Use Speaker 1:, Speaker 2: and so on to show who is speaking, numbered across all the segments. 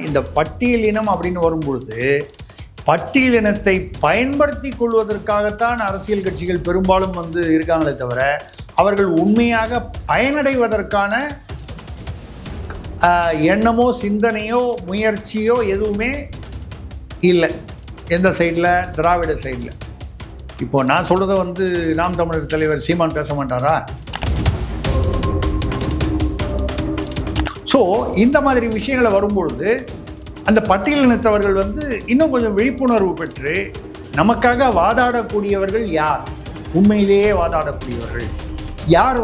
Speaker 1: இந்த பட்டியலினம் அப்படின்னு வரும்பொழுது பட்டியலினத்தை பயன்படுத்தி கொள்வதற்காகத்தான் அரசியல் கட்சிகள் பெரும்பாலும் இருக்காங்களே தவிர அவர்கள் உண்மையாக பயனடைவதற்கான எண்ணமோ சிந்தனையோ முயற்சியோ எதுவுமே இல்லை. எந்த சைடில்? திராவிட சைடில். இப்போ நான் சொல்கிறத நாம் தமிழர் தலைவர் சீமான் பேச மாட்டாரா? ஸோ இந்த மாதிரி விஷயங்களை வரும்பொழுது அந்த பட்டியலினத்தவர்கள் இன்னும் கொஞ்சம் விழிப்புணர்வு பெற்று நமக்காக வாதாடக்கூடியவர்கள் யார், உண்மையிலேயே வாதாடக்கூடியவர்கள் யார்,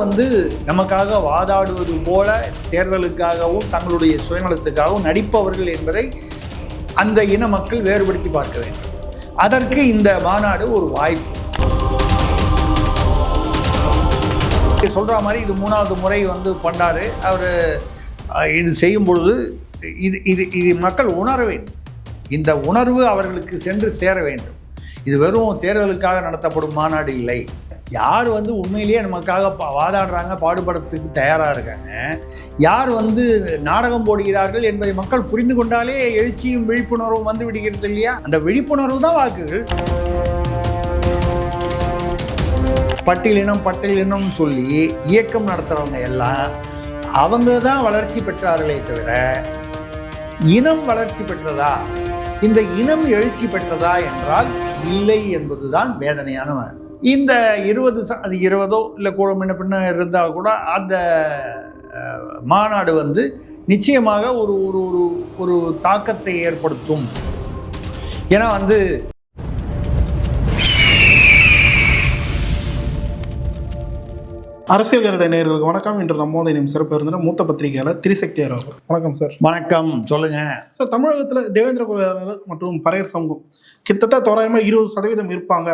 Speaker 1: நமக்காக வாதாடுவது போல தேர்தலுக்காகவும் தங்களுடைய சுயநலத்துக்காகவும் நடிப்பவர்கள் என்பதை அந்த இன மக்கள் வேறுபடுத்தி பார்க்க வேண்டும். அதற்கு இந்த மாநாடு ஒரு வாய்ப்பு. சொல்கிற மாதிரி இது 3வது முறை பண்ணார் அவர். இது செய்யும் பொழுது இது மக்கள் உணர வேண்டும். இந்த உணர்வு அவர்களுக்கு சென்று சேர வேண்டும். இது வெறும் தேர்தலுக்காக நடத்தப்படும் மாநாடு இல்லை. யார் உண்மையிலேயே நமக்காக வாதாடுறாங்க, பாடுபடுறதுக்கு தயாராக இருக்காங்க, யார் நாடகம் போடுகிறார்கள் என்பதை மக்கள் புரிந்து கொண்டாலே எழுச்சியும் விழிப்புணர்வும் விடுகிறது இல்லையா? அந்த விழிப்புணர்வு தான் வாக்குகள். பட்டியலினம் சொல்லி இயக்கம் நடத்துகிறவங்க எல்லாம் அவங்க தான் வளர்ச்சி பெற்றார்களே தவிர இனம் வளர்ச்சி பெற்றதா, இந்த இனம் எழுச்சி பெற்றதா என்றால் இல்லை என்பதுதான் வேதனையான. இந்த 20 இல்லை கூட முன்ன பின்ன இருந்தால் கூட அந்த மாநாடு நிச்சயமாக ஒரு ஒரு ஒரு தாக்கத்தை ஏற்படுத்தும். ஏன்னா
Speaker 2: அரசியல் கருட நேயர்களுக்கு வணக்கம். இன்று நம்மோது இனியும் சிறப்பு இருந்த மூத்த பத்திரிகையாளர் திரிசக்தியார் அவர்கள். வணக்கம் சார்.
Speaker 1: வணக்கம், சொல்லுங்க
Speaker 2: சார். தமிழகத்தில் தேவேந்திர குலவேலர் மற்றும் பறையர் சமூகம் கிட்டத்தட்ட தோராயமாக 20% இருப்பாங்க,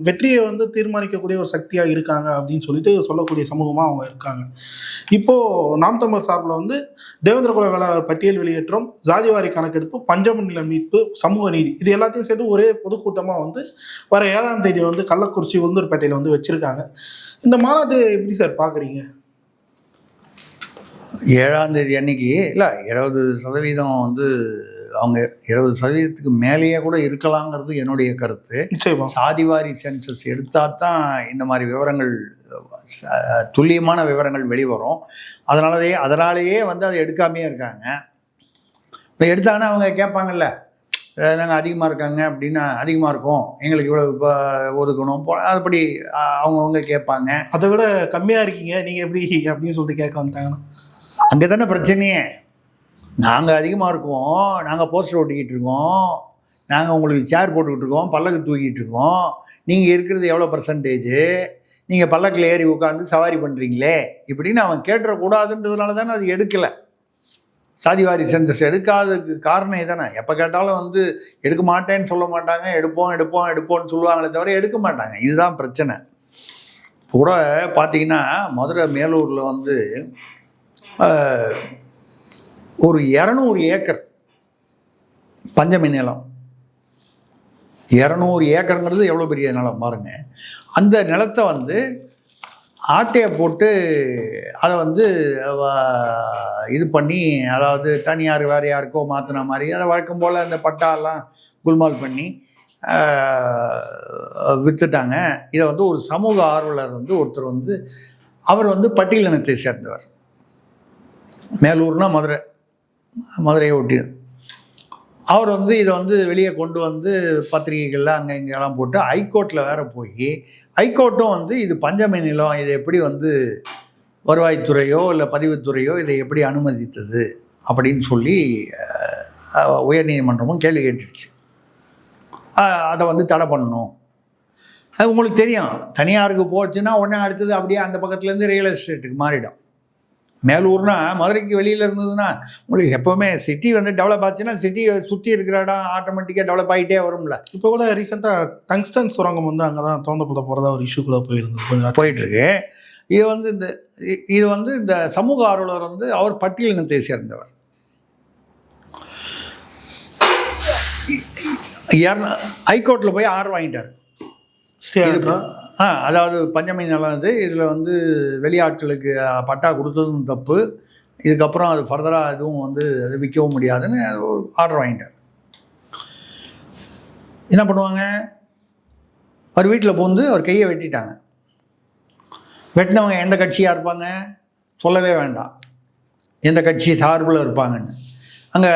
Speaker 2: வெற்றியை தீர்மானிக்கக்கூடிய ஒரு சக்தியாக இருக்காங்க அப்படின்னு சொல்லக்கூடிய சமூகமாக அவங்க இருக்காங்க. இப்போது நாம் தமிழர் சார்பில் தேவேந்திர குலவேலர் பட்டியல் வெளியேற்றம், ஜாதிவாரி கணக்கெடுப்பு, பஞ்சமநில மீட்பு, சமூக நீதி, இது எல்லாத்தையும் சேர்த்து ஒரே பொதுக்கூட்டமாக வர 7ஆம் தேதி கள்ளக்குறிச்சி உளுந்தூர்பேட்டையில் வச்சுருக்காங்க. இந்த மாநாடு எப்படி சார் பார்க்குறீங்க?
Speaker 1: 7ஆம் தேதி அன்னைக்கு இல்லை, 20% அவங்க 20%க்கு மேலேயே கூட இருக்கலாங்கிறது என்னுடைய கருத்து. சாதிவாரி சென்சஸ் எடுத்தால் தான் இந்த மாதிரி விவரங்கள், துல்லியமான விவரங்கள் வெளிவரும். அதனாலேயே அதை எடுக்காமையே இருக்காங்க. இப்போ எடுத்தாங்கன்னா அவங்க கேட்பாங்கல்ல, நாங்கள் அதிகமாக இருக்காங்க அப்படின்னா அதிகமாக இருக்கும், எங்களுக்கு இவ்வளோ இப்போ ஒதுக்கணும், அதுபடி அவங்கவுங்க கேட்பாங்க.
Speaker 2: அதை விட கம்மியாக இருக்கீங்க நீங்கள் எப்படி அப்படின்னு சொல்லிட்டு கேட்க வந்தாங்கன்னா
Speaker 1: அங்கே தானே பிரச்சனையே. நாங்கள் அதிகமாக இருக்கோம், நாங்கள் போஸ்டர் ஒட்டிக்கிட்டு இருக்கோம், நாங்கள் உங்களுக்கு சேர் போட்டுக்கிட்டு இருக்கோம், பல்லக்கு தூக்கிட்டு இருக்கோம், நீங்கள் இருக்கிறது எவ்வளோ பர்சன்டேஜு, நீங்கள் பல்லக்கில் ஏறி உட்காந்து சவாரி பண்ணுறீங்களே இப்படின்னு அவன் கேட்டுறக்கூடாதுன்றதுனால தானே அது எடுக்கலை. சாதிவாரி சென்சஸ் எடுக்காததுக்கு காரணம் இதானே. எப்போ கேட்டாலும் எடுக்க மாட்டேன்னு சொல்ல மாட்டாங்க, எடுப்போம்னு சொல்லுவாங்களே தவிர எடுக்க மாட்டாங்க. இதுதான் பிரச்சனை. கூட பார்த்தீங்கன்னா மதுரை மேலூரில் ஒரு 200 ஏக்கர் பஞ்சமி நிலம். 200 ஏக்கருங்கிறது எவ்வளோ பெரிய நிலம் பாருங்க. அந்த நிலத்தை ஆட்டையை போட்டு அதை இது பண்ணி, அதாவது தனியார் வேறு யாருக்கோ மாற்றின மாதிரி, அதை வழக்கம் போல் அந்த பட்டாலாம் குல்மால் பண்ணி விற்றுட்டாங்க. இதை ஒரு சமூக ஆர்வலர் ஒருத்தர் அவர் பட்டியலினத்தை சேர்ந்தவர். மேலூர்னா மதுரையை ஒட்டி. அவர் இதை வெளியே கொண்டு பத்திரிகைகளில் அங்கே இங்கெல்லாம் போட்டு ஹைகோர்ட்டில் வேறு போய், ஹைகோர்ட்டும் இது பஞ்சமி நிலம், இதை எப்படி வருவாய்த்துறையோ இல்லை பதிவுத்துறையோ இதை எப்படி அனுமதித்தது அப்படின்னு சொல்லி உயர்நீதிமன்றமும் கேள்வி கேட்டுருச்சு. அதை தடை பண்ணணும். அது உங்களுக்கு தெரியும், தனியாருக்கு போச்சுன்னா உடனே அடுத்தது அப்படியே அந்த பக்கத்துலேருந்து ரியல் எஸ்டேட்டுக்கு மாறிடும். மேலூர்னா மதுரைக்கு வெளியில் இருந்ததுன்னா உங்களுக்கு எப்போவுமே சிட்டி டெவலப் ஆச்சுன்னா சிட்டியை சுற்றி இருக்கிற இடம் ஆட்டோமேட்டிக்காக டெவலப் ஆகிட்டே வரும்ல.
Speaker 2: இப்போ கூட ரீசெண்டாக டங்ஸ்டன் சுரங்கம் அங்கே தான் தோண்டப்பட போகிறதா ஒரு இஷ்யூ கூட
Speaker 1: போயிட்டுருக்கு. இது இந்த சமூக ஆர்வலர் அவர் பட்டியலினத்தை சேர்ந்தவர். ஹைகோர்ட்டில் போய் ஆர்டர் வாங்கிட்டார். அதாவது பஞ்சமி நிலம் இதில் வெளியாட்களுக்கு பட்டா கொடுத்ததும் தப்பு, இதுக்கப்புறம் அது ஃபர்தராக எதுவும் வந்து அது விற்கவும் முடியாதுன்னு ஒரு ஆர்டர் வாங்கிட்டார். என்ன பண்ணுவாங்க, அவர் வீட்டில் புகுந்து அவர் கையை வெட்டிட்டாங்க. வெட்டினவங்க எந்த கட்சியாக இருப்பாங்க சொல்லவே வேண்டாம், எந்த கட்சி சார்பில் இருப்பாங்கன்னு. அங்கே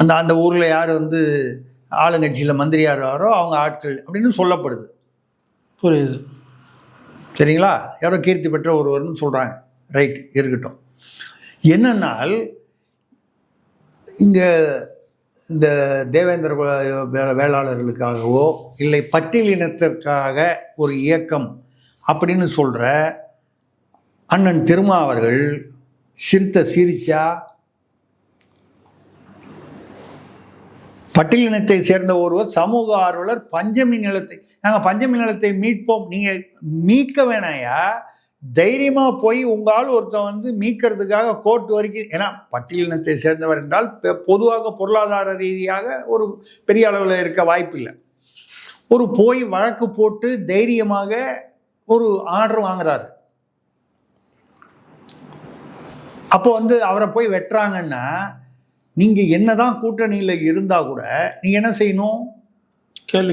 Speaker 1: அந்த அந்த ஊரில் யார் வந்து ஆளுங்கட்சியில் மந்திரியாக இருக்காரோ அவங்க ஆட்கள் அப்படின்னு சொல்லப்படுது.
Speaker 2: புரியுது.
Speaker 1: சரிங்களா? யாரோ கீர்த்தி பெற்ற ஒருவர்னு சொல்கிறாங்க. ரைட், இருக்கட்டும். என்னன்னால் இங்கே இந்த தேவேந்திர வேளாளர்களுக்காகவோ இல்லை பட்டியலினத்திற்காக ஒரு இயக்கம் அப்படின்னு சொல்கிற அண்ணன் திருமா அவர்கள் சிரிச்சா பட்டியலினத்தை சேர்ந்த ஒருவர் சமூக ஆர்வலர் பஞ்சமி நிலத்தை, நாங்கள் பஞ்சமி நிலத்தை மீட்போம், நீங்கள் மீட்க வேணாயா, தைரியமாக போய் உங்களால் ஒருத்தன் வந்து மீட்கிறதுக்காக கோர்ட் வரைக்கும், ஏன்னா பட்டியலினத்தை சேர்ந்தவர் என்றால் பொதுவாக பொருளாதார ரீதியாக ஒரு பெரிய அளவில் இருக்க வாய்ப்பில்லை. ஒரு போய் வழக்கு போட்டு தைரியமாக ஒரு ஆர்டர் வாங்குறாரு. அப்போ வந்து அவரை போய் வெட்டுறாங்கன்னா நீங்கள் என்னதான் கூட்டணியில் இருந்தால் கூட நீங்கள் என்ன செய்யணும்,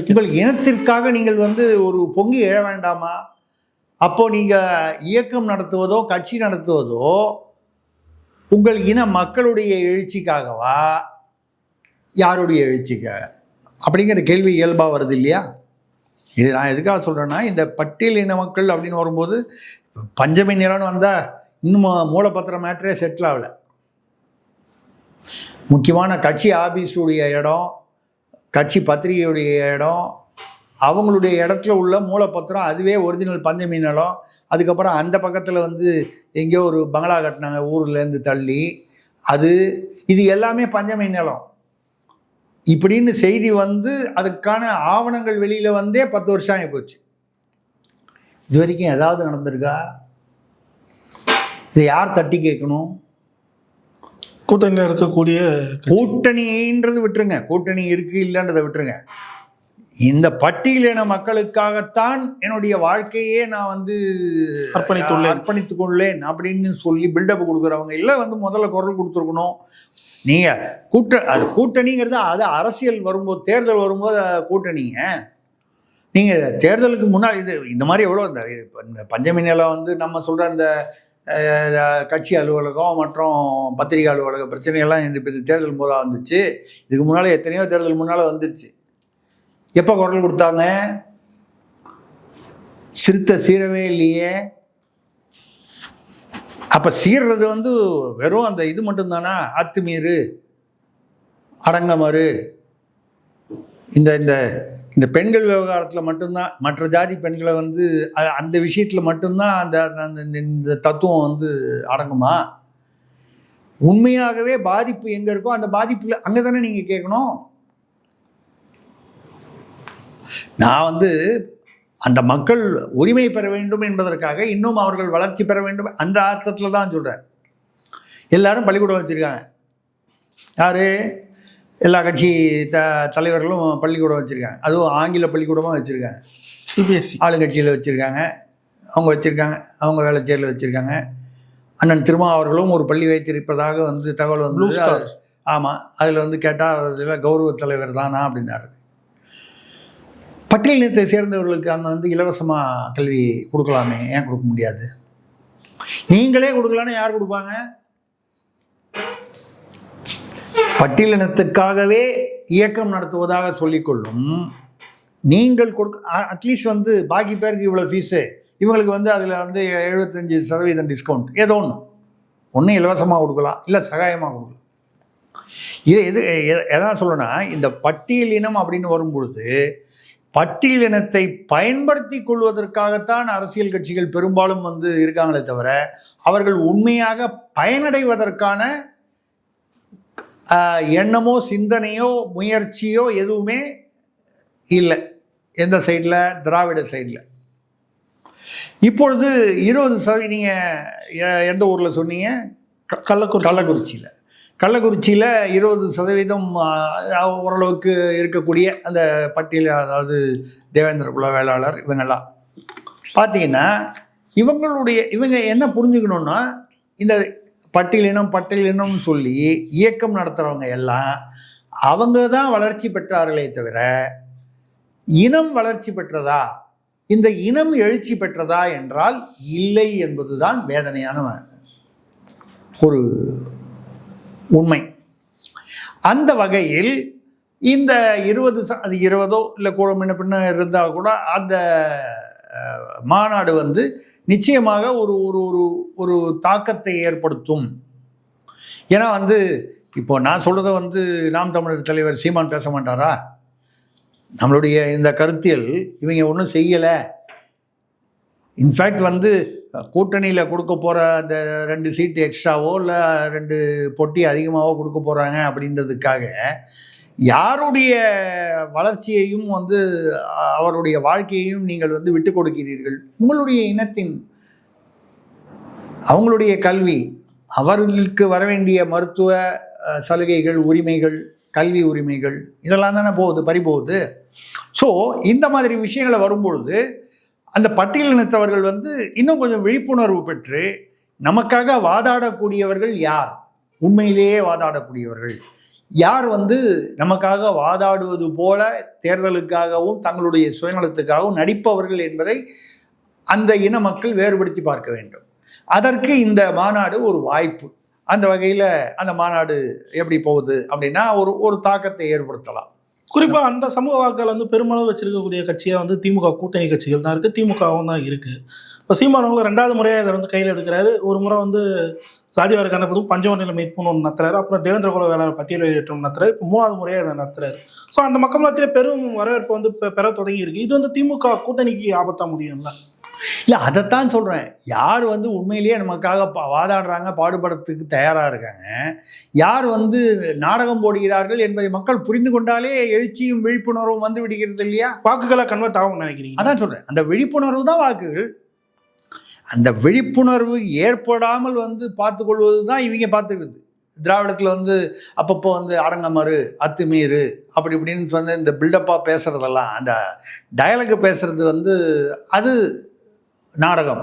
Speaker 1: உங்கள் இனத்திற்காக நீங்கள் வந்து ஒரு பொங்கி எழ வேண்டாமா? அப்போ நீங்கள் இயக்கம் நடத்துவதோ கட்சி நடத்துவதோ உங்கள் இன மக்களுடைய எழுச்சிக்காகவா யாருடைய எழுச்சிக்காக அப்படிங்கிற கேள்வி இயல்பாக வருது இல்லையா? இது நான் எதுக்காக சொல்கிறேன்னா, இந்த பட்டியல் இன மக்கள் அப்படின்னு வரும்போது பஞ்சமி நிலம்னு வந்தால் இன்னும் மூலப்பத்திர மேட்டரே செட்டில் ஆகலை. முக்கியமான கட்சி ஆபீஸுடைய இடம், கட்சி பத்திரிகையுடைய இடம், அவங்களுடைய இடத்துல உள்ள மூலப்பத்திரம் அதுவே ஒரிஜினல் பஞ்சமி நிலம். அதுக்கப்புறம் அந்த பக்கத்தில் வந்து எங்கேயோ ஒரு பங்களா கட்டினாங்க ஊர்லேருந்து தள்ளி, இது எல்லாமே பஞ்சமி நிலம் இப்படின்னு செய்தி வந்து அதுக்கான ஆவணங்கள் வெளியில் வந்தே 10 வருஷம் ஆகி போச்சு. இது வரைக்கும் ஏதாவது நடந்திருக்கா? இதை யார் தட்டி கேட்கணும்?
Speaker 2: கூட்டணியில் இருக்கக்கூடிய
Speaker 1: கூட்டணின்றது விட்டுருங்க, கூட்டணி இருக்கு இல்லைன்றதை விட்டுருங்க. இந்த பட்டியலின மக்களுக்காகத்தான் என்னுடைய வாழ்க்கையே நான் வந்து அர்ப்பணித்துக் கொள்ளேன் அப்படின்னு சொல்லி பில்டப் கொடுக்குறவங்க இல்லை வந்து முதல்ல குரல் கொடுத்துருக்கணும். நீங்கள் கூட்டணிங்கிறது அது அரசியல் வரும்போது, தேர்தல் வரும்போது கூட்டணிங்க. நீங்கள் தேர்தலுக்கு முன்னாடி இந்த மாதிரி எவ்வளோ இந்த பஞ்சமி நிலம் வந்து நம்ம சொல்கிற இந்த கட்சி அலுவலகம் மற்றும் பத்திரிகை அலுவலக பிரச்சனைகள்லாம் இந்த தேர்தல் போதாக வந்துச்சு. இதுக்கு முன்னால் எத்தனையோ தேர்தல் முன்னால் வந்துருச்சு. எப்போ குரல் கொடுத்தாங்க? சீரவே இல்லையே. அப்போ சீர்றது வந்து வெறும் அந்த இது மட்டும்தானா? அத்துமீறு, அடங்கமறு, இந்த இந்த இந்த பெண்கள் விவகாரத்தில் மட்டும்தான், மற்ற ஜாதி பெண்களை வந்து அந்த விஷயத்தில் மட்டும்தான் அந்த இந்த தத்துவம் வந்து அடங்குமா? உண்மையாகவே பாதிப்பு எங்கே இருக்கோ அந்த பாதிப்பில் அங்கே தானே நீங்கள் கேட்கணும். நான் வந்து அந்த மக்கள் உரிமை பெற வேண்டும் என்பதற்காக, இன்னும் அவர்கள் வளர்ச்சி பெற வேண்டும் அந்த அர்த்தத்தில் தான் சொல்கிறேன். எல்லாரும் பள்ளிக்கூடம் வச்சுருக்காங்க. யார்? எல்லா கட்சி தலைவர்களும் பள்ளிக்கூடம் வச்சுருக்காங்க. அதுவும் ஆங்கில பள்ளிக்கூடமாக வச்சுருக்காங்க.
Speaker 2: சிபிஎஸ்சி
Speaker 1: ஆளுங்கட்சியில் வச்சுருக்காங்க, அவங்க வச்சுருக்காங்க, அவங்க வேளச்சேரியில் வச்சுருக்காங்க. அண்ணன் திருமா அவர்களும் ஒரு பள்ளி வைத்திருப்பதாக வந்து தகவல் வந்து, ஆமாம், அதில் வந்து கேட்டால் அதில் கௌரவ தலைவர் தானா அப்படின்னாரு. பட்டியலினத்தை சேர்ந்தவர்களுக்கு அங்கே வந்து இலவசமாக கல்வி கொடுக்கலாமே, ஏன் கொடுக்க முடியாது? நீங்களே கொடுக்கலான்னு யார் கொடுப்பாங்க? பட்டியலினத்துக்காகவே இயக்கம் நடத்துவதாக சொல்லிக்கொள்ளும் நீங்கள் அட்லீஸ்ட் வந்து பாக்கி பேருக்கு இவ்வளோ ஃபீஸு, இவங்களுக்கு வந்து அதில் வந்து 75% டிஸ்கவுண்ட், ஏதோ ஒன்று இலவசமாக கொடுக்கலாம், இல்லை சகாயமாக கொடுக்கலாம். இது எதாவது சொல்லணும்னா, இந்த பட்டியலினம் அப்படின்னு வரும்பொழுது பட்டியலினத்தை பயன்படுத்தி கொள்வதற்காகத்தான் அரசியல் கட்சிகள் பெரும்பாலும் வந்து இருக்காங்களே தவிர, அவர்கள் உண்மையாக பயனடைவதற்கான எண்ணமோ சிந்தனையோ முயற்சியோ எதுவுமே இல்லை. எந்த சைடில்? திராவிட சைடில். இப்பொழுது 20% நீங்கள் எந்த ஊரில் சொன்னீங்க? கள்ளக்குறிச்சியில். கள்ளக்குறிச்சியில் 20% ஓரளவுக்கு இருக்கக்கூடிய அந்த பட்டியல், அதாவது தேவேந்திர குல வேளாளர் இவங்கெல்லாம் பார்த்தீங்கன்னா, இவங்க என்ன புரிஞ்சுக்கணுன்னா, இந்த பட்டியலினம்னு சொல்லி இயக்கம் நடத்துகிறவங்க எல்லாம் அவங்க தான் வளர்ச்சி பெற்றார்களே தவிர இனம் வளர்ச்சி பெற்றதா, இந்த இனம் எழுச்சி பெற்றதா என்றால் இல்லை என்பதுதான் வேதனையான ஒரு உண்மை. அந்த வகையில் இந்த 20 இல்லை கூட முன்ன பின்ன இருந்தால் கூட அந்த மாநாடு நிச்சயமாக ஒரு ஒரு ஒரு ஒரு தாக்கத்தை ஏற்படுத்தும். ஏன்னா இப்போ நான் சொல்கிறத நாம் தமிழர் தலைவர் சீமான் பேச மாட்டாரா? நம்மளுடைய இந்த கருத்தியல் இவங்க ஒன்றும் செய்யலை. இன்ஃபேக்ட் கூட்டணியில் கொடுக்க போகிற அந்த 2 சீட்டு எக்ஸ்ட்ராவோ இல்லை 2 பொட்டி அதிகமாகவோ கொடுக்க போகிறாங்க அப்படின்றதுக்காக யாருடைய வளர்ச்சியையும் அவருடைய வாழ்க்கையையும் நீங்கள் விட்டு கொடுக்கிறீர்கள்? உங்களுடைய இனத்தின் அவங்களுடைய கல்வி, அவர்களுக்கு வர வேண்டிய மருத்துவ சலுகைகள், உரிமைகள், கல்வி உரிமைகள் இதெல்லாம் தானே பறிபோகுது. ஸோ இந்த மாதிரி விஷயங்களை வரும்பொழுது அந்த பட்டியலினத்தவர்கள் இன்னும் கொஞ்சம் விழிப்புணர்வு பெற்று நமக்காக வாதாடக்கூடியவர்கள் யார், உண்மையிலேயே வாதாடக்கூடியவர்கள் யார், நமக்காக வாதாடுவது போல தேர்தலுக்காகவும் தங்களுடைய சுயநலத்துக்காகவும் நடிப்பவர்கள் என்பதை அந்த இன மக்கள் வேறுபடுத்தி பார்க்க வேண்டும். அதற்கு இந்த மாநாடு ஒரு வாய்ப்பு. அந்த வகையில் அந்த மாநாடு எப்படி போகுது அப்படின்னா ஒரு தாக்கத்தை ஏற்படுத்தலாம்.
Speaker 2: குறிப்பாக அந்த சமூக வாக்குகள் பெருமளவு வச்சிருக்கக்கூடிய கட்சியாக திமுக கூட்டணி கட்சிகள் தான் இருக்குது, திமுகவும் தான் இருக்குது. இப்போ சீமானவங்களும் 2வது முறையாக இதை கையில் எடுக்கிறாரு. ஒரு முறை சாதிவாரி கணப்பதும் பஞ்சவர்ணில மீட்புன்னு ஒன்று நடத்துறாரு. அப்புறம் தேவேந்திர குல வேளாளர் பட்டியல் வெளியேற்றம் நடத்துறாரு. இப்போ 3வது முறையாக இதை நடத்துறாரு. ஸோ அந்த மக்கள் மத்தியில் பெரும் வரவேற்பு பெற தொடங்கி இருக்கு. இது திமுக கூட்டணிக்கு ஆபத்தாக முடியும்ல?
Speaker 1: இல்லை, அதைத்தான் சொல்கிறேன். யார் உண்மையிலேயே நமக்காக வாதாடுறாங்க, பாடுபடுறதுக்கு தயாராக இருக்காங்க, யார் நாடகம் போடுகிறார்கள் என்பதை மக்கள் புரிந்து கொண்டாலே எழுச்சியும் விழிப்புணர்வும் விடுகிறது இல்லையா?
Speaker 2: வாக்குகளை கன்வெர்ட் ஆகும் நினைக்கிறீங்க?
Speaker 1: அதான் சொல்கிறேன், அந்த விழிப்புணர்வு தான் வாக்குகள். அந்த விழிப்புணர்வு ஏற்படாமல் பார்த்துக்கொள்வது தான் இவங்க பார்த்துக்கிறது. திராவிடத்தில் அப்பப்போ அடங்கமறு, அத்துமீறு அப்படி இப்படின்னு இந்த பில்டப்பாக பேசுகிறதெல்லாம், அந்த டயலாக் பேசுகிறது அது நாடகம்.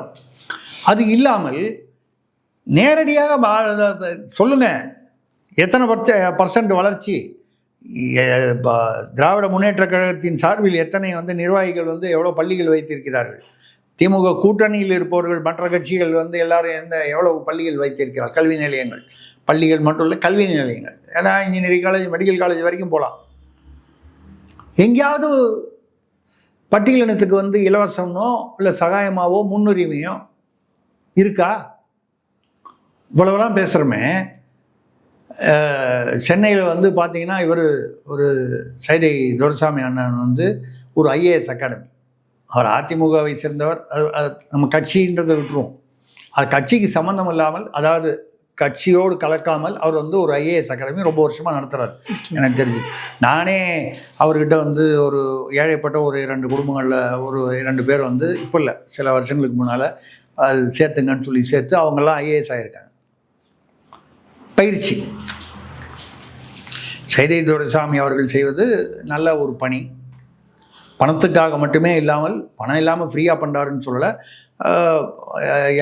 Speaker 1: அது இல்லாமல் நேரடியாக சொல்லுங்கள், எத்தனை பர்சன்ட் வளர்ச்சி திராவிட முன்னேற்ற கழகத்தின் சார்பில் எத்தனை நிர்வாகிகள் எவ்வளோ பள்ளிகள் வைத்திருக்கிறார்கள்? திமுக கூட்டணியில் இருப்பவர்கள் மற்ற கட்சிகள் எல்லாரும் எவ்வளவு பள்ளிகள் வைத்திருக்கிறார்கள்? கல்வி நிலையங்கள், பள்ளிகள் மட்டும் இல்லை, கல்வி நிலையங்கள். ஏன்னா இன்ஜினியரிங் காலேஜ், மெடிக்கல் காலேஜ் வரைக்கும் போகலாம். எங்கேயாவது பட்டியலினத்துக்கு இலவசமோ இல்லை சகாயமாவோ முன்னுரிமையோ இருக்கா? இவ்வளவுலாம் பேசுகிறோமே. சென்னையில் பார்த்தீங்கன்னா இவர் ஒரு சைதை துரைசாமி அண்ணன் ஒரு IAS அகாடமி, அவர் அதிமுகவை சேர்ந்தவர். அது நம்ம கட்சின்றதை விட்டுருவோம், அது கட்சிக்கு சம்மந்தம் இல்லாமல், அதாவது கட்சியோடு கலக்காமல் அவர் ஒரு IAS அகாடமி ரொம்ப வருஷமாக நடத்துகிறார். எனக்கு தெரிஞ்சு நானே அவர்கிட்ட ஒரு ஏழைப்பட்ட ஒரு 2 குடும்பங்களில் ஒரு 2 பேர் இப்போ இல்லை, சில வருஷங்களுக்கு முன்னால் அது சேர்த்துங்கன்னு சொல்லி சேர்த்து அவங்கெல்லாம் IAS ஆகியிருக்காங்க. பயிற்சி சைதை துரைசாமி அவர்கள் செய்வது நல்ல ஒரு பணி. பணத்துக்காக மட்டுமே இல்லாமல், பணம் இல்லாமல் ஃப்ரீயாக பண்ணுறாருன்னு சொல்லலை,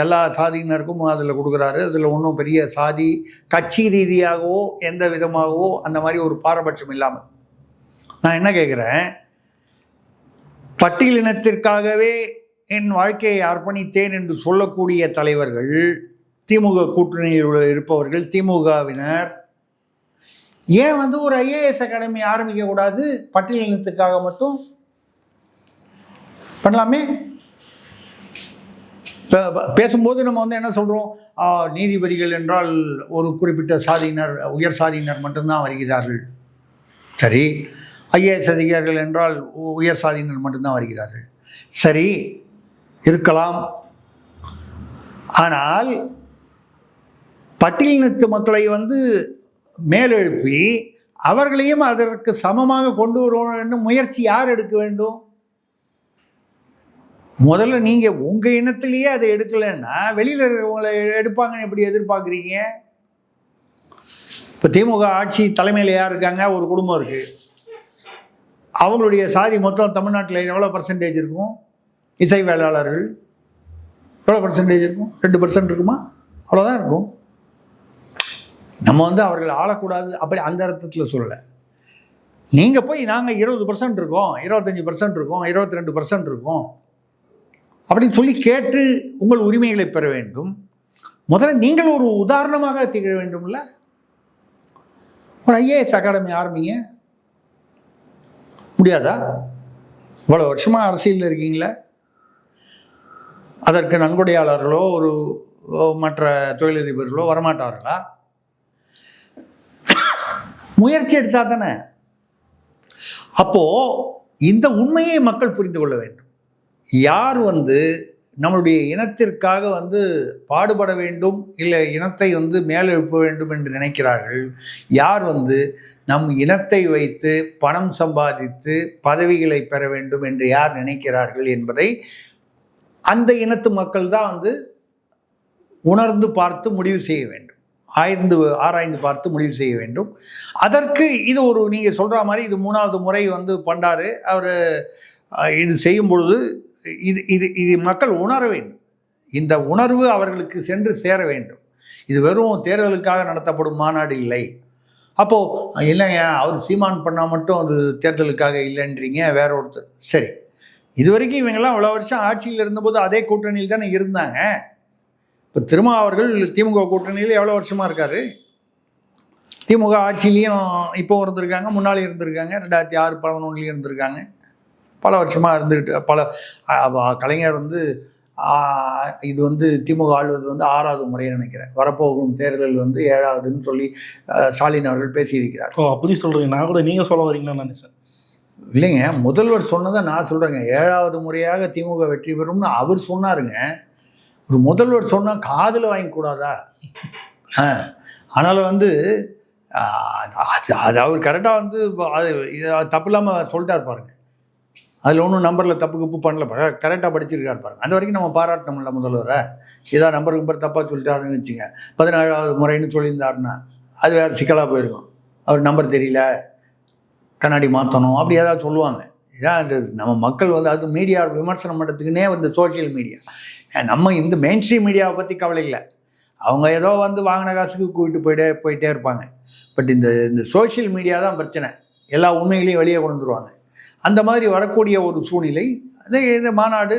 Speaker 1: எல்லா சாதியினருக்கும் அதில் கொடுக்குறாரு. அதில் ஒன்றும் பெரிய சாதி கட்சி ரீதியாகவோ எந்த விதமாகவோ அந்த மாதிரி ஒரு பாரபட்சம் இல்லாமல். நான் என்ன கேட்குறேன், பட்டியலினத்திற்காகவே என் வாழ்க்கையை அர்ப்பணித்தேன் என்று சொல்லக்கூடிய தலைவர்கள், திமுக கூட்டணியில் இருப்பவர்கள், திமுகவினர் ஏன் ஒரு IAS அகாடமி ஆரம்பிக்கக்கூடாது? பட்டியலினத்துக்காக மட்டும் பண்ணலாமே. பேசும்போது நம்ம என்ன சொல்கிறோம், நீதிபதிகள் என்றால் ஒரு குறிப்பிட்ட சாதியினர், உயர் சாதியினர் மட்டும்தான் வருகிறார்கள். சரி, IAS அதிகாரிகள் என்றால் உயர் சாதியினர் மட்டும்தான் வருகிறார்கள். சரி, இருக்கலாம். ஆனால் பட்டியலினத்து மக்களை மேலெழுப்பி அவர்களையும் அதற்கு சமமாக கொண்டு வருவோம் முயற்சி யார் எடுக்க வேண்டும்? முதல்ல நீங்கள் உங்கள் இனத்திலேயே அதை எடுக்கலைன்னா வெளியில் இருக்கிறவங்களை எடுப்பாங்கன்னு எப்படி எதிர்பார்க்குறீங்க? இப்போ திமுக ஆட்சி தலைமையில் யார் இருக்காங்க? ஒரு குடும்பம் இருக்குது. அவங்களுடைய சாதி மொத்தம் தமிழ்நாட்டில் எவ்வளோ பர்சன்டேஜ் இருக்கும்? இசை வேளாளர்கள் எவ்வளோ பர்சன்டேஜ் இருக்கும்? 2% இருக்குமா? அவ்வளோதான் இருக்கும். நம்ம வந்து அவர்கள் ஆளக்கூடாது அப்படி அந்த அர்த்தத்தில் சொல்லலை. நீங்கள் போய் நாங்கள் 20% இருக்கோம், 25% இருக்கோம், 22% இருக்கோம் அப்படின்னு சொல்லி கேட்டு உங்கள் உரிமைகளை பெற வேண்டும். முதல்ல நீங்கள் ஒரு உதாரணமாக திகழ வேண்டும்ல. ஒரு ஐஏஎஸ் அகாடமி ஆரம்பிங்க. முடியாதா? இவ்வளோ வருஷமாக அரசியலில் இருக்கீங்களே, அதற்கு நன்கொடையாளர்களோ ஒரு மற்ற தொழிலதிபர்களோ வரமாட்டார்களா? முயற்சி எடுத்தா தானே. அப்போ இந்த உண்மையை மக்கள் புரிந்து கொள்ள வேண்டும். யார் வந்து நம்மளுடைய இனத்திற்காக வந்து பாடுபட வேண்டும், இல்லை இனத்தை வந்து மேலெழுப்ப வேண்டும் என்று நினைக்கிறார்கள், யார் வந்து நம் இனத்தை வைத்து பணம் சம்பாதித்து பதவிகளை பெற வேண்டும் என்று யார் நினைக்கிறார்கள் என்பதை அந்த இனத்து மக்கள் தான் வந்து உணர்ந்து பார்த்து முடிவு செய்ய வேண்டும். ஆராய்ந்து பார்த்து முடிவு செய்ய வேண்டும். அதற்கு இது ஒரு நீங்கள் சொல்கிற மாதிரி இது 3வது முறை வந்து பண்டாரு அவர் இது செய்யும் பொழுது இது மக்கள் உணர வேண்டும். இந்த உணர்வு அவர்களுக்கு சென்று சேர வேண்டும். இது வெறும் தேர்தலுக்காக நடத்தப்படும் மாநாடு இல்லை. அப்போது இல்லைங்க அவர் சீமான் பண்ணால் மட்டும் அது தேர்தலுக்காக இல்லைன்றீங்க வேற ஒருத்தர். சரி, இது வரைக்கும் இவங்கெல்லாம் இவ்வளோ வருஷம் ஆட்சியில் இருந்தபோது அதே கூட்டணியில் தானே இருந்தாங்க. இப்போ திருமா அவர்கள் திமுக கூட்டணியில் எவ்வளோ வருஷமாக இருக்காரு? திமுக ஆட்சியிலையும் இப்போ இருந்திருக்காங்க, முன்னாடி இருந்திருக்காங்க, 2006-11 இருந்திருக்காங்க, பல வருஷமாக இருந்துக்கிட்டு கலைஞர் வந்து இது வந்து திமுக ஆள்வது வந்து 6வது முறைன்னு நினைக்கிறேன். வரப்போகும் தேர்தல் வந்து 7வதுன்னு சொல்லி ஸ்டாலின் அவர்கள் பேசியிருக்கிறார்.
Speaker 2: அப்படி சொல்கிறீங்க? நான் கூட நீங்கள் சொல்ல வரீங்கன்னு நினைச்சேன்.
Speaker 1: இல்லைங்க, முதல்வர் சொன்னதை நான் சொல்கிறேங்க. 7வது முறையாக திமுக வெற்றி பெறும்னு அவர் சொன்னாருங்க. ஒரு முதல்வர் சொன்னால் காதில் வாங்கிக்கூடாதா? அதனால் வந்து அது அவர் கரெக்டாக வந்து அது தப்பு இல்லாமல் சொல்லிட்டார் பாருங்க. அதில் ஒன்றும் நம்பரில் தப்பு கப்பு பண்ணல, கரெக்டாக படிச்சிருக்காரு பாருங்க. அந்த வரைக்கும் நம்ம பாராட்டணும்ல முதல்வரை. ஏதாவது நம்பர் தப்பாக சொல்லிட்டாருன்னு வச்சுங்க, 17வது முறைன்னு சொல்லியிருந்தாருன்னா அது வேறு சிக்கலாக போயிருக்கும். அவர் நம்பர் தெரியல, கண்ணாடி மாற்றணும், அப்படி ஏதாவது சொல்லுவாங்க. இதான் அது நம்ம மக்கள் வந்து அது மீடியா விமர்சனம் பண்ணுறதுக்குன்னே வந்து சோஷியல் மீடியா. நம்ம இந்த மெயின் ஸ்ட்ரீம் மீடியாவை பற்றி கவலை இல்லை. அவங்க ஏதோ வந்து வாங்கின காசுக்கு கூப்பிட்டு போயிட்டே இருப்பாங்க. பட் இந்த சோஷியல் மீடியா தான் பிரச்சனை. எல்லா உண்மைகளையும் வெளியே கொண்டு வந்துருவாங்க. அந்த மாதிரி வரக்கூடிய ஒரு சூழ்நிலை இந்த மாநாடு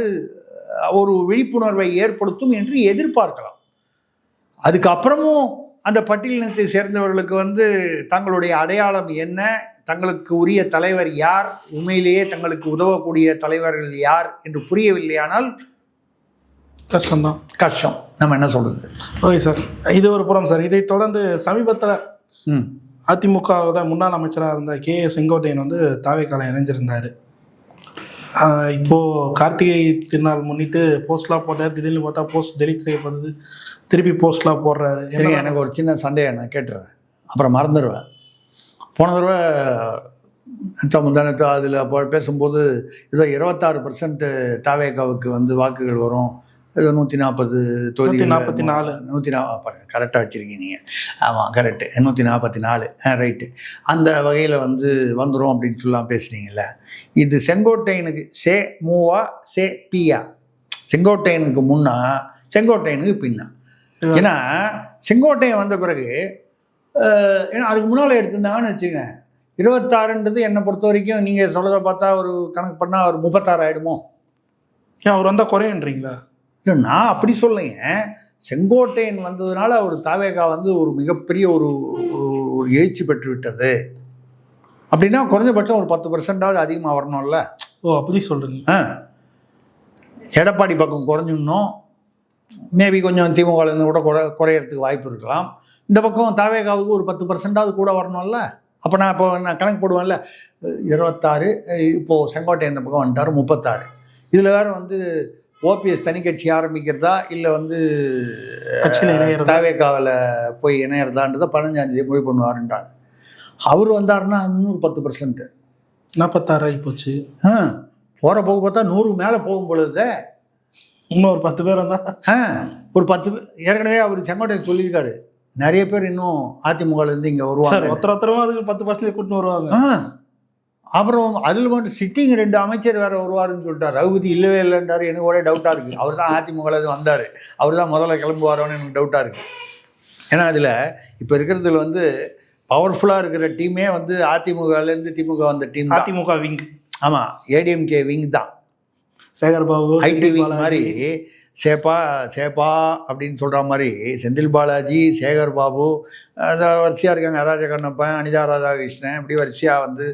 Speaker 1: ஒரு விழிப்புணர்வை ஏற்படுத்தும் என்று எதிர்பார்க்கலாம். அதுக்கப்புறமும் அந்த பட்டியலினத்தை சேர்ந்தவர்களுக்கு வந்து தங்களுடைய அடையாளம் என்ன, தங்களுக்கு உரிய தலைவர் யார், உண்மையிலேயே தங்களுக்கு உதவக்கூடிய தலைவர்கள் யார் என்று புரியவில்லையானால்
Speaker 2: கஷ்டம்தான்.
Speaker 1: கஷ்டம். நம்ம என்ன சொல்றது?
Speaker 2: ஓகே சார், இது ஒரு புறம் சார். இதை தொடர்ந்து சமீபத்தில் அதிமுக முன்னாள் அமைச்சராக இருந்த KA செங்கோட்டையன் வந்து தாவேக்கால இணைஞ்சிருந்தார். இப்போது கார்த்திகை திருநாள் முன்னிட்டு போஸ்ட்லாம் போட்டார். திடீர்னு பார்த்தா போஸ்ட் டெலிட் செய்யப்படுது, திருப்பி போஸ்ட்லாம் போடுறாரு.
Speaker 1: எனக்கு ஒரு சின்ன சந்தேகம், நான் கேட்டுறேன், அப்புறம் மறந்துடுவேன். போன தடவை முந்தானத்து அதில் பேசும்போது ஏதோ 26% தாவேக்காவுக்கு வந்து வாக்குகள் வரும், ஏதோ 140 தொகுதி 144 கரெக்டாக வச்சுருக்கீங்க நீங்கள். ஆமாம், கரெக்டு, 144 ரைட்டு. அந்த வகையில் வந்து வந்துடும் அப்படின்னு சொல்லலாம் பேசுனீங்கல்ல. இது செங்கோட்டையனுக்கு மூவா பியா? செங்கோட்டையனுக்கு முன்னா, செங்கோட்டையனுக்கு பின்னா. ஏன்னா செங்கோட்டையன் வந்த பிறகு ஏன்னா அதுக்கு முன்னால் எடுத்திருந்தாங்கன்னு வச்சுங்க, 26ன்றது என்னை பொறுத்த வரைக்கும் நீங்கள் சொல்கிறத பார்த்தா ஒரு கணக்கு பண்ணால் ஒரு 36 ஆகிடுமோ?
Speaker 2: ஏன் அவர் வந்தால் குறையன்றீங்களா?
Speaker 1: இல்லை, நான் அப்படி சொல்லைங்க. செங்கோட்டையன் வந்ததுனால ஒரு தாவேகா வந்து ஒரு மிகப்பெரிய ஒரு எழுச்சி பெற்று விட்டது அப்படின்னா குறைஞ்சபட்சம் ஒரு 10%ஆவது அதிகமாக வரணும்ல.
Speaker 2: ஓ, அப்படி சொல்கிறீங்க.
Speaker 1: எடப்பாடி பக்கம் குறைஞ்சிடணும், மேபி கொஞ்சம் திமுகலேருந்து கூட குறையறதுக்கு வாய்ப்பு இருக்கலாம். இந்த பக்கம் தாவேகாவுக்கு ஒரு 10%ஆவது கூட வரணும்ல. அப்போ நான் கணக்கு போடுவேன்ல, 26, இப்போது செங்கோட்டையன் இந்த பக்கம் வந்துட்டார் 36. இதில் வேறு வந்து ஓபிஎஸ் தனி கட்சி ஆரம்பிக்கிறதா இல்லை வந்து தாவேகாவில் போய் இணையறதான்றதை 15ஆம் தேதி முடிவு பண்ணுவாருன்றாங்க. அவர் வந்தாருன்னா இன்னொரு 10%,
Speaker 2: 46 ஆகி போச்சு.
Speaker 1: போகிற போக பார்த்தா 100 மேலே போகும் பொழுது
Speaker 2: இன்னும் ஒரு 10 பேர் வந்தால்
Speaker 1: ஒரு 10 பேர். ஏற்கனவே அவர் செங்கோட்டையன் சொல்லியிருக்காரு, நிறைய பேர் இன்னும் அதிமுகலேருந்து இங்கே வருவாங்க,
Speaker 2: ஒருத்தரமா அதுக்கு 10% கூட்டின்னு வருவாங்க.
Speaker 1: அப்புறம் அதில் மட்டும் சிட்டிங் 2 அமைச்சர் வேறு வருவாருன்னு சொல்லிட்டார். ரகுபதி இல்லவே இல்லைன்றார். எனக்கு ஒரே டவுட்டாக இருக்குது. அவர் தான் அதிமுகலேருந்து வந்தார், அவர் தான் முதல்ல கிளம்புவாரோன்னு எனக்கு டவுட்டாக இருக்குது. ஏன்னா அதில் இப்போ இருக்கிறதுல வந்து பவர்ஃபுல்லாக இருக்கிற டீமே வந்து அதிமுகலேருந்து திமுக வந்த டீம்.
Speaker 2: அதிமுக விங்.
Speaker 1: ஆமாம், ஏடிஎம்கே விங் தான்.
Speaker 2: சேகர் பாபு
Speaker 1: ஐடி விங் மாதிரி சேப்பா அப்படின்னு சொல்கிற மாதிரி செந்தில் பாலாஜி, சேகர் பாபு வரிசையாக இருக்காங்க. ராஜா கண்ணப்பன், அனிதா ராதாகிருஷ்ணன், இப்படி வரிசையாக வந்து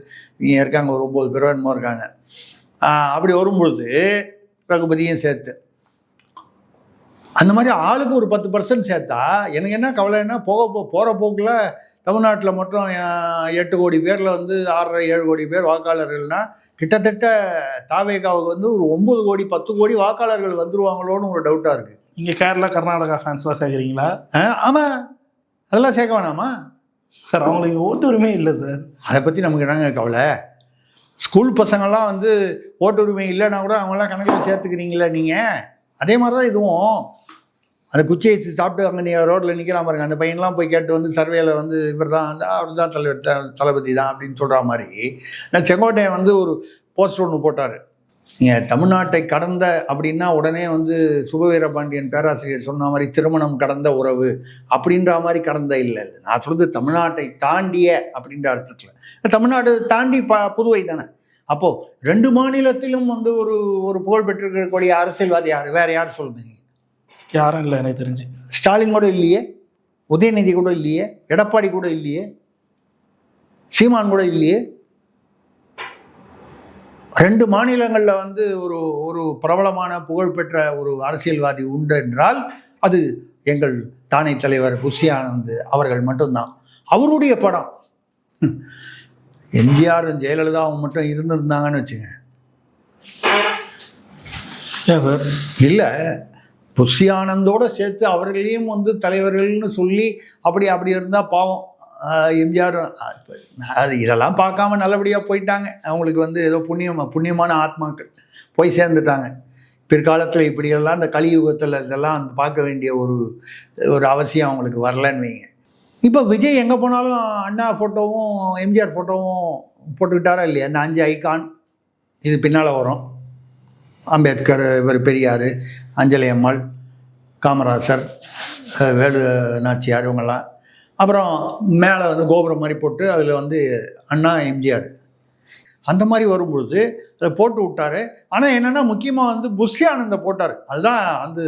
Speaker 1: இங்கே இருக்காங்க. ஒரு 9 பேர் என்னமோ இருக்காங்க. அப்படி வரும்பொழுது ரகுபதியும் சேர்த்து அந்த மாதிரி ஆளுக்கு ஒரு 10% சேர்த்தா எனக்கு என்ன கவலைன்னா, போகிற போக்கில் தமிழ்நாட்டில் மட்டும் 8 கோடி பேரில் வந்து 6.5-7 கோடி பேர் வாக்காளர்கள்னால் கிட்டத்தட்ட தாவேகாவுக்கு வந்து ஒரு 9 கோடி 10 கோடி வாக்காளர்கள் வந்துருவாங்களோன்னு ஒரு டவுட்டாக இருக்குது.
Speaker 2: இங்கே கேரளா கர்நாடகா ஃபேன்ஸ்லாம் சேர்க்குறீங்களா?
Speaker 1: ஆமாம், அதெல்லாம் சேர்க்க வேணாமா
Speaker 2: சார்? அவங்களுக்கு ஓட்டு உரிமை இல்லை சார்.
Speaker 1: அதை பற்றி நமக்கு என்னங்க கவலை? ஸ்கூல் பசங்கள்லாம் வந்து ஓட்டு உரிமை இல்லைன்னா கூட அவங்களாம் கணக்கில் சேர்த்துக்கிறீங்களா நீங்கள்? அதே மாதிரி தான் இதுவும். அந்த குச்சியை சாப்பிட்டு அங்கே நீ ரோட்டில் நிற்கிறான் பாருங்க, அந்த பையன்லாம் போய் கேட்டு வந்து சர்வேல வந்து இவர் தான் வந்து அவர் தான் தளபதி தான் அப்படின்னு சொல்கிற மாதிரி நான் செங்கோட்டையன் வந்து ஒரு போஸ்டர் ஒன்று போட்டார். நீங்கள் தமிழ்நாட்டை கடந்த அப்படின்னா உடனே வந்து சுபவீரபாண்டியன் பேராசிரியர் சொன்ன மாதிரி திருமணம் கடந்த உறவு அப்படின்ற மாதிரி கடந்த இல்லை. நான் சொல்கிறது தமிழ்நாட்டை தாண்டிய அப்படின்ற அர்த்தத்தில். தமிழ்நாடு தாண்டி புதுவை தானே. அப்போது 2 மாநிலத்திலும் வந்து ஒரு புகழ் பெற்றிருக்கக்கூடிய அரசியல்வாதி யார்? வேறு யார் சொல்லுங்க?
Speaker 2: யாரும் இல்லை எனக்கு தெரிஞ்சு.
Speaker 1: ஸ்டாலின் கூட இல்லையே, உதயநிதி கூட இல்லையே, எடப்பாடி கூட இல்லையே, சீமான் கூட இல்லையே. 2 மாநிலங்களில் வந்து ஒரு பிரபலமான புகழ்பெற்ற ஒரு அரசியல்வாதி உண்டு என்றால் அது எங்கள் தானை தலைவர் புஷி ஆனந்த் அவர்கள் மட்டும்தான். அவருடைய படம். எம்ஜிஆர் ஜெயலலிதாவும் மட்டும் இருந்திருந்தாங்கன்னு வச்சுங்க.
Speaker 2: ஏன் சார்? இல்லை,
Speaker 1: புஷி ஆனந்தோடு சேர்த்து அவர்களையும் வந்து தலைவர்கள்னு சொல்லி அப்படி இருந்தால் பாவம். எம்ஜிஆர் அது இதெல்லாம் பார்க்காம நல்லபடியாக போயிட்டாங்க. அவங்களுக்கு வந்து ஏதோ புண்ணியமான ஆத்மாக்கள் போய் சேர்ந்துட்டாங்க. பிற்காலத்தில் இப்படியெல்லாம் இந்த கலியுகத்தில் இதெல்லாம் பார்க்க வேண்டிய ஒரு அவசியம் அவங்களுக்கு வரலன்னு வைங்க. இப்போ விஜய் எங்கே போனாலும் அண்ணா ஃபோட்டோவும் எம்ஜிஆர் ஃபோட்டோவும் போட்டுக்கிட்டாரா இல்லையா? அந்த 5 ஐகான் இது பின்னால் வரும். அம்பேத்கர், இவர் பெரியார், அஞ்சலி அம்மாள், காமராசர், வேலு நாச்சியார், இவங்கெல்லாம். அப்புறம் மேலே வந்து கோபுரம் மாதிரி போட்டு அதில் வந்து அண்ணா எம்ஜிஆர் அந்த மாதிரி வரும்பொழுது அதை போட்டு விட்டார். ஆனால் என்னென்னா முக்கியமாக வந்து புஷி ஆனந்தை போட்டார். அதுதான் வந்து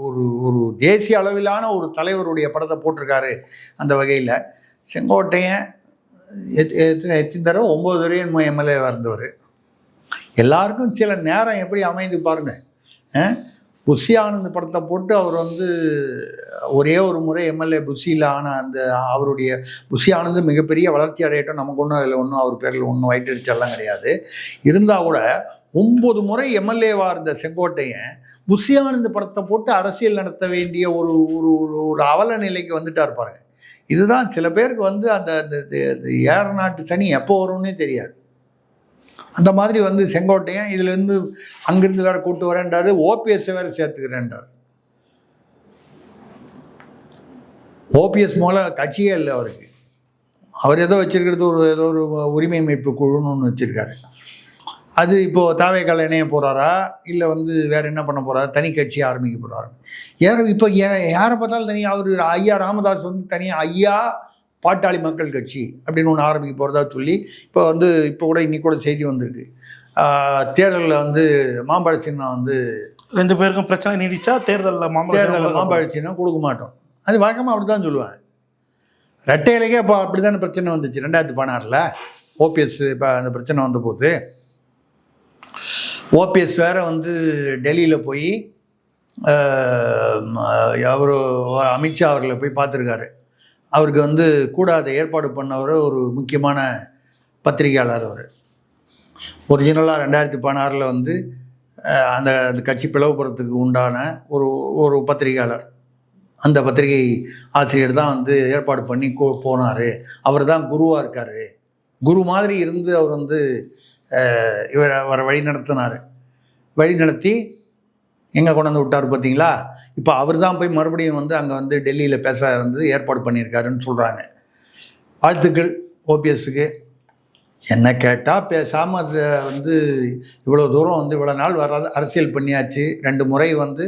Speaker 1: ஒரு தேசிய அளவிலான ஒரு தலைவருடைய படத்தை போட்டிருக்காரு. அந்த வகையில் செங்கோட்டையன் எத்தனை தடவை 9 தடவை என்னமோ எம்எல்ஏவாக இருந்தவர். எல்லாருக்கும் சில நேரம் எப்படி அமைந்து பாருங்க. புஷி ஆனந்த் படத்தை போட்டு அவர் வந்து ஒரே ஒரு முறை எம்எல்ஏ புஷியில் ஆன அந்த அவருடைய புஷி ஆனந்த் மிகப்பெரிய வளர்ச்சி அடையட்டும், நமக்கு ஒன்றும் அதில் ஒன்றும் அவர் பேரில் ஒன்றும் வயிற்றுச்செல்லாம் கிடையாது. இருந்தால் கூட 9 முறை எம்எல்ஏவாக இருந்த செங்கோட்டையன் புஷி ஆனந்த் படத்தை போட்டு அரசியல் நடத்த வேண்டிய ஒரு அவல நிலைக்கு வந்துட்டார் பாருங்க. இதுதான் சில பேருக்கு வந்து அந்த ஏற நாட்டு சனி எப்போ வரும்னே தெரியாது. அந்த மாதிரி வந்து செங்கோட்டையன் இதுலேருந்து அங்கிருந்து வேற கூட்டு வரேன்றாரு. ஓபிஎஸ் வேற சேர்த்துக்கிறேன்றார். ஓபிஎஸ் மூலம் கட்சியே இல்லை அவருக்கு. அவர் ஏதோ வச்சிருக்கிறது ஏதோ ஒரு உரிமை மீட்பு குழுன்னு ஒன்று வச்சிருக்காரு. அது இப்போது தாவேக்கால இணைய போகிறாரா இல்லை வந்து வேற என்ன பண்ண போகிறாரு? தனி கட்சி ஆரம்பிக்க போகிறாரு. இப்போ யாரை பார்த்தாலும் தனியாக அவர் ஐயா ராமதாஸ் வந்து தனியாக ஐயா பாட்டாளி மக்கள் கட்சி அப்படின்னு ஒன்று ஆரம்பிக்க போகிறதா சொல்லி இப்போ கூட இன்னைக்கு கூட செய்தி வந்திருக்கு. தேர்தலில் வந்து மாம்பழ சின்னம் வந்து
Speaker 2: 2 பேருக்கும் பிரச்சனை நீடிச்சா தேர்தலில்
Speaker 1: மாம்பழ சின்னம் கொடுக்க மாட்டோம். அது வழக்கமாக அப்படி தான் சொல்லுவாங்க. ரெட்டை இலைக்கே இப்போ அப்படி தானே பிரச்சனை வந்துச்சு 2016 ஓபிஎஸ். இப்போ அந்த பிரச்சனை வந்த போது ஓபிஎஸ் வேற வந்து டெல்லியில் போய் அவர் அமித்ஷா அவர்களை போய் பார்த்துருக்காரு. அவருக்கு வந்து கூட அதை ஏற்பாடு பண்ணவர் ஒரு முக்கியமான பத்திரிகையாளர். அவர் ஒரிஜினலாக 2016 வந்து அந்த கட்சி பிளவுபுறத்துக்கு உண்டான ஒரு பத்திரிகையாளர். அந்த பத்திரிகை ஆசிரியர் தான் வந்து ஏற்பாடு பண்ணி போனார். அவர் தான் குருவாக இருக்கார். குரு மாதிரி இருந்து அவர் வந்து அவரை வழி நடத்தி எங்கே கொண்டாந்து விட்டார் பார்த்தீங்களா? இப்போ அவர் தான் போய் மறுபடியும் வந்து அங்கே வந்து டெல்லியில் பேச வந்து ஏற்பாடு பண்ணியிருக்காருன்னு சொல்கிறாங்க. வாழ்த்துக்கள் ஓபிஎஸ்க்கு. என்ன கேட்டால் பேசாமல் வந்து இவ்வளோ தூரம் வந்து இவ்வளோ நாள் அரசியல் பண்ணியாச்சு. 2 முறை வந்து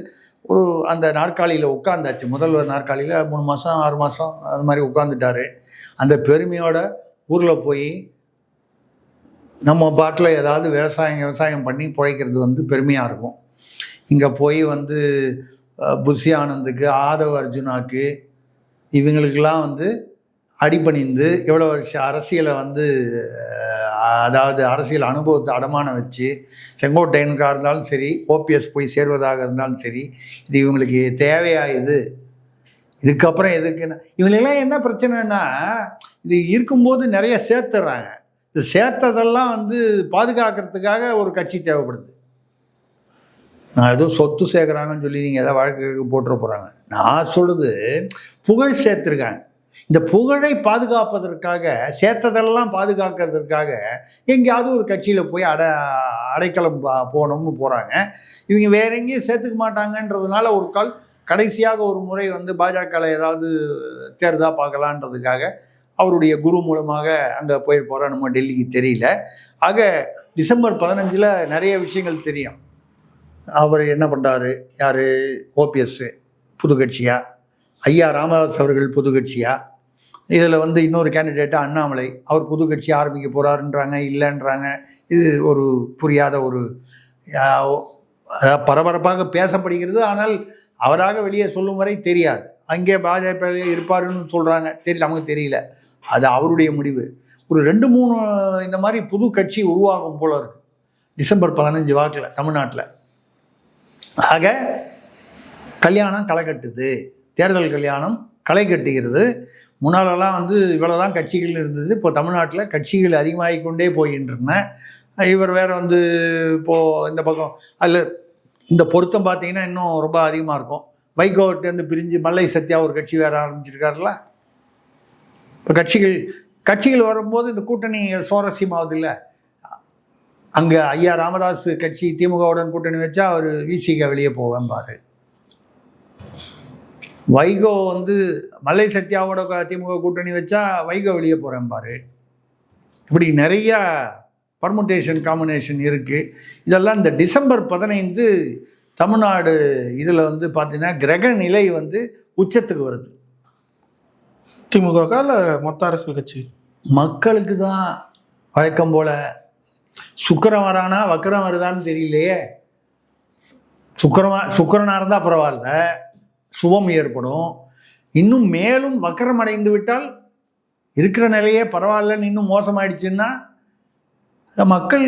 Speaker 1: ஒரு அந்த நாற்காலியில் உட்காந்தாச்சு. முதல்வர் நாற்காலியில் 3 மாதம் 6 மாதம் அது மாதிரி உட்காந்துட்டாரு. அந்த பெருமையோட ஊரில் போய் நம்ம பாட்டில் ஏதாவது விவசாயம் பண்ணி பிழைக்கிறது வந்து பெருமையாக இருக்கும். இங்கே போய் வந்து புஷி ஆனந்துக்கு, ஆதவ் அர்ஜுனாக்கு, இவங்களுக்கெல்லாம் வந்து அடிபணிந்து எவ்வளோ வருஷம் அரசியலை வந்து அதாவது அரசியல் அனுபவத்தை அடமானம் வச்சு செங்கோட்டையனுக்காக இருந்தாலும் சரி, ஓபிஎஸ் போய் சேர்வதாக இருந்தாலும் சரி, இது இவங்களுக்கு தேவையாயுது. இதுக்கப்புறம் எதுக்குன்னா இவங்களெல்லாம் என்ன பிரச்சனைன்னா, இது இருக்கும்போது நிறைய சேர்த்துடுறாங்க. இது சேர்த்ததெல்லாம் வந்து பாதுகாக்கிறதுக்காக ஒரு கட்சி தேவைப்படுது. நான் ஏதோ சொத்து சேர்க்குறாங்கன்னு சொல்லி நீங்கள் எதாவது வழக்கு போட்டுற போகிறாங்க. நான் சொல்கிறது புகழ் சேர்த்துருக்காங்க. இந்த புகழை பாதுகாப்பதற்காக, சேர்த்ததெல்லாம் பாதுகாக்கிறதுக்காக எங்கேயாவது ஒரு கட்சியில் போய் அடைக்கலம் போகணும்னு போகிறாங்க. இவங்க வேற எங்கேயும் சேர்த்துக்க மாட்டாங்கன்றதுனால ஒரு கால் கடைசியாக ஒரு முறை வந்து பாஜகவில் ஏதாவது தேர்தா பார்க்கலான்றதுக்காக அவருடைய குரு மூலமாக அங்கே போயிருப்போகிறோம். நம்ம டெல்லிக்கு தெரியல. ஆக டிசம்பர் 15 நிறைய விஷயங்கள் தெரியும். அவர் என்ன பண்ணுறாரு, யார், ஓபிஎஸ் புது கட்சியா, ஐயா ராமதாஸ் அவர்கள் புது கட்சியா, இதில் வந்து இன்னொரு கேண்டிடேட்டு அண்ணாமலை அவர் புது கட்சி ஆரம்பிக்க போகிறாருன்றாங்க, இல்லைன்றாங்க. இது ஒரு புரியாத ஒரு பரபரப்பாக பேசப்படுகிறது. ஆனால் அவராக வெளியே சொல்லும் வரை தெரியாது. அங்கே பாஜக இருப்பாருன்னு சொல்கிறாங்க, நமக்கு தெரியல. அது அவருடைய முடிவு. ஒரு 2-3 இந்த மாதிரி புது கட்சி உருவாகும் போல இருக்கு டிசம்பர் 15 வாக்கில் தமிழ்நாட்டில். ஆக கல்யாணம் களை கட்டுது, தேர்தல் கல்யாணம் களை கட்டுகிறது. முன்னாலெல்லாம் வந்து இவ்வளோதான் கட்சிகள் இருந்தது. இப்போ தமிழ்நாட்டில் கட்சிகள் அதிகமாகி கொண்டே போகின்றன. இவர் வேறு வந்து இப்போது இந்த பக்கம் அதில் இந்த பொருத்தம் பார்த்தீங்கன்னா இன்னும் ரொம்ப அதிகமாக இருக்கும். வைகோட்டேருந்து பிரிஞ்சு மல்லை சத்யா ஒரு கட்சி வேறு ஆரம்பிச்சிருக்காருல்ல. இப்போ கட்சிகள் வரும்போது இந்த கூட்டணி சுவாரஸ்யமாவது இல்லை. அங்கே ஐயா ராமதாஸ் கட்சி திமுகவுடன் கூட்டணி வச்சா அவர் விசிக வெளியே போவேன் பாரு. வைகோ வந்து மல்லை சத்யாவோட திமுக கூட்டணி வச்சா வைகோ வெளியே போகிறேன் பாரு. இப்படி நிறையா பர்முட்டேஷன் காம்பினேஷன் இருக்குது. இதெல்லாம் இந்த டிசம்பர் 15 தமிழ்நாடு இதில் வந்து பார்த்தீங்கன்னா கிரக நிலை வந்து உச்சத்துக்கு வருது.
Speaker 2: திமுக இல்லை மொத்த அரசியல் கட்சி
Speaker 1: மக்களுக்கு தான் வழக்கம் போல் சுக்கிரன் வரானா வக்கரம் வருதான்னு தெரியலையே. சுக்கிரனாக இருந்தால் பரவாயில்ல, சுபம் ஏற்படும். இன்னும் மேலும் வக்கரம் அடைந்து விட்டால் இருக்கிற நிலையே பரவாயில்லன்னு இன்னும் மோசமாயிடுச்சுன்னா மக்கள்,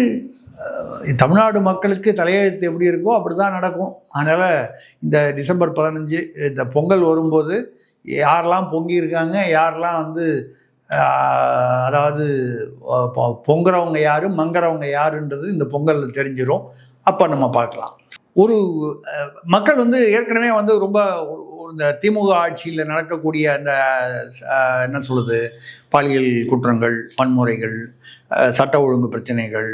Speaker 1: தமிழ்நாடு மக்களுக்கு தலையெழுத்து எப்படி இருக்கோ அப்படி தான் நடக்கும். அதனால் இந்த டிசம்பர் 15 இந்த பொங்கல் வரும்போது யாரெல்லாம் பொங்கியிருக்காங்க, யாரெல்லாம் வந்து அதாவது பொங்குறவங்க யார், மங்குறவங்க யாருன்றது இந்த பொங்கல் தெரிஞ்சிடும். அப்போ நம்ம பார்க்கலாம். ஒரு மக்கள் வந்து ஏற்கனவே வந்து ரொம்ப இந்த திமுக ஆட்சியில் நடக்கக்கூடிய அந்த என்ன சொல்லுது, பாலியல் குற்றங்கள், வன்முறைகள், சட்ட ஒழுங்கு பிரச்சனைகள்,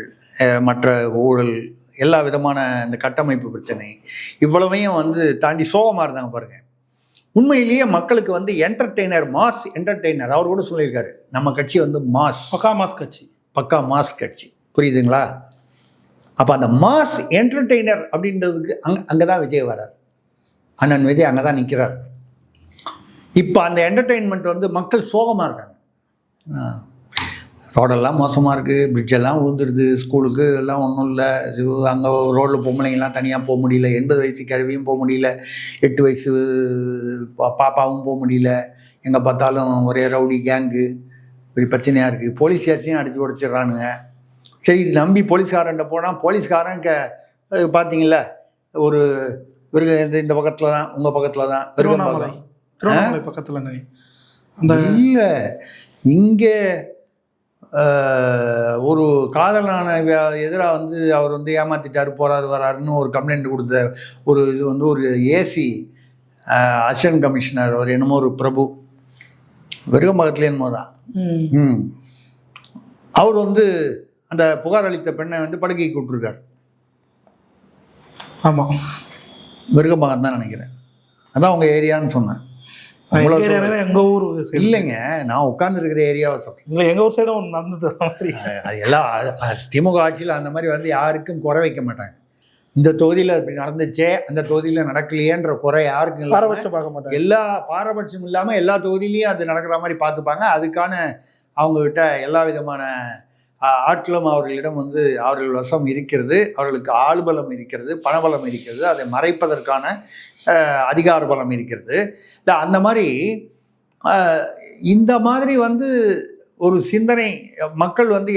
Speaker 1: மற்ற ஊழல், எல்லா விதமான இந்த கட்டமைப்பு பிரச்சனை இவ்வளவையும் வந்து தாண்டி சோகமாக இருந்தாங்க பாருங்கள். உண்மையிலேயே மக்களுக்கு வந்து என்டர்டெய்னர், மாஸ் என்டர்டெய்னர். அவர் கூட சொல்லியிருக்காரு, நம்ம கட்சி வந்து பக்கா மாஸ் கட்சி. புரியுதுங்களா? அப்போ அந்த மாஸ் என்டர்டெய்னர் அப்படின்றதுக்கு அங்கே தான் விஜய் வரார். அண்ணன் விஜய் அங்கே தான் நிற்கிறார். இப்போ அந்த என்டர்டெயின்மெண்ட் வந்து மக்கள் சோகமாக இருக்காங்க. ரோடெல்லாம் மோசமாக இருக்குது, பிரிட்ஜெல்லாம் விழுந்துருது, ஸ்கூலுக்கு எல்லாம் ஒன்றும் இல்லை. அங்கே ரோட்டில் பொம்பளைங்கள்லாம் தனியாக போக முடியல, 80 வயசு கிழவியும் போக முடியல, 8 வயசு பாப்பாவும் போக முடியல. எங்கே பார்த்தாலும் ஒரே ரவுடி கேங்கு, இப்படி பிரச்சனையாக இருக்குது. போலீஸ் ஸ்டேஷனையும் அடித்து உடச்சிட்றானுங்க. சரி, நம்பி போலீஸ்காரன்ட்ட போனால் போலீஸ்காரன் பார்த்தீங்கள ஒரு இந்த பக்கத்தில் தான், உங்கள் பக்கத்தில் தான்,
Speaker 2: திருவண்ணாமலை பக்கத்தில் அந்த
Speaker 1: இல்லை, இங்கே ஒரு காதலான எதிராக வந்து அவர் வந்து ஏமாற்றிட்டார், போகிறாரு வராருன்னு ஒரு கம்ப்ளைண்ட் கொடுத்த ஒரு இது வந்து ஒரு ஏசி அசிஸ்டன்ட் கமிஷனர், அவர் என்னமோ ஒரு பிரபு, விருகம்பகத்துலேயே என்னமோ தான். அவர் வந்து அந்த புகார் அளித்த பெண்ணை வந்து படுக்கைக்கு கூப்பிட்டுருக்கார்.
Speaker 2: ஆமாம்,
Speaker 1: விருகம்பகம் தான் நினைக்கிறேன். அதான் உங்கள் ஏரியான்னு சொன்னேன்.
Speaker 2: எங்கள் ஊர்
Speaker 1: இல்லைங்க, நான் உட்காந்துருக்கிற ஏரியாவை சொல்கிறேன்.
Speaker 2: இல்லை, எங்கள் ஊர் சைடும் ஒன்று நடந்தது.
Speaker 1: அது எல்லாம் திமுக ஆட்சியில் அந்த மாதிரி வந்து யாருக்கும் குறை வைக்க மாட்டாங்க. இந்த தொகுதியில் இப்படி நடந்துச்சே, அந்த தொகுதியில் நடக்கலையேன்ற குறை யாருக்கும் இல்லை.
Speaker 2: பாரபட்சம் பார்க்க மாட்டாங்க.
Speaker 1: எல்லா பாரபட்சம் இல்லாமல் எல்லா தொகுதியிலையும் அது நடக்கிற மாதிரி பார்த்துப்பாங்க. அதுக்கான அவங்கக்கிட்ட எல்லா விதமான ஆட்களும் அவர்களிடம் வந்து அவர்கள் வசம் இருக்கிறது. அவர்களுக்கு ஆள்பலம் இருக்கிறது, பணபலம் இருக்கிறது, அதை மறைப்பதற்கான அதிகார பலம் இருக்கிறது. இல்லை அந்த மாதிரி இந்த மாதிரி வந்து ஒரு சிந்தனை மக்கள் வந்து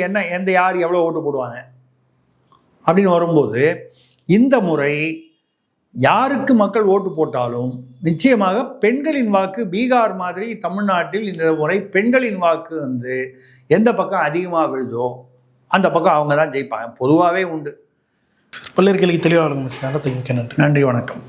Speaker 1: யார் எவ்வளோ ஓட்டு போடுவாங்க அப்படின்னு வரும்போது, இந்த முறை யாருக்கு மக்கள் ஓட்டு போட்டாலும் நிச்சயமாக பெண்களின் வாக்கு பீகார் மாதிரி தமிழ்நாட்டில் இந்த முறை பெண்களின் வாக்கு வந்து எந்த பக்கம் அதிகமாக விழுதோ அந்த பக்கம் அவங்க தான் ஜெயிப்பாங்க. பொதுவாகவே உண்டு.
Speaker 2: பல்வேறு கேள்வி தெளிவாக நன்றி.
Speaker 1: நன்றி, வணக்கம்.